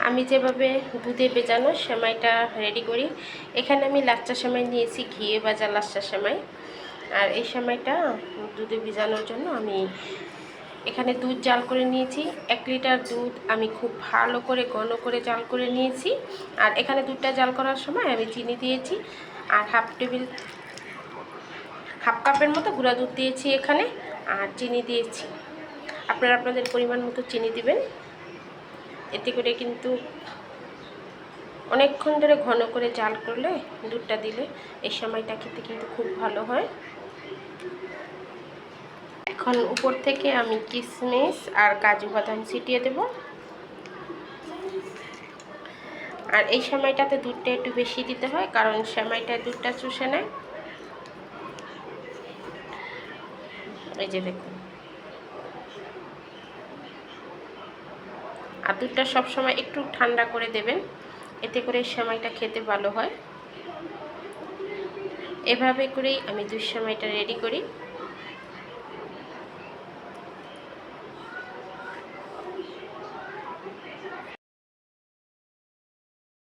আমি যেভাবে দুধে ভেজানো সেমাইটা রেডি করি, এখানে আমি লাচ্চা সেমাই নিয়েছি, ঘিয়ে ভাজা লাচ্চা সেমাই। আর এই সেমাইটা দুধে ভেজানোর জন্য আমি এখানে দুধ জাল করে নিয়েছি। 1 লিটার দুধ আমি খুব ভালো করে ঘন করে জাল করে নিয়েছি। আর এখানে দুধটা জাল করার সময় আমি চিনি দিয়েছি, আর হাফ কাপের মতো গুঁড়া দুধ দিয়েছি এখানে, আর চিনি দিয়েছি। আপনারা আপনাদের পরিমাণ মতো চিনি দিবেন। এতে করে কিন্তু অনেকক্ষণ ধরে ঘন করে জাল করলে দুধটা দিলে এই সেমাইটা খেতে কিন্তু খুব ভালো হয়। এখন উপর থেকে আমি কিশমিশ আর কাজু বাদাম ছিটিয়ে দেব। আর এই সেমাইটাতে দুধটা একটু বেশি দিতে হয়, কারণ সেমাইটায় দুধটা চুষে নেয়। এই যে দেখুন, আর দুধটা সবসময় একটু ঠান্ডা করে দেবেন, এতে করে সেমাইটা খেতে ভালো হয়। এভাবে করেই আমি দুধ সেমাইটা রেডি করি।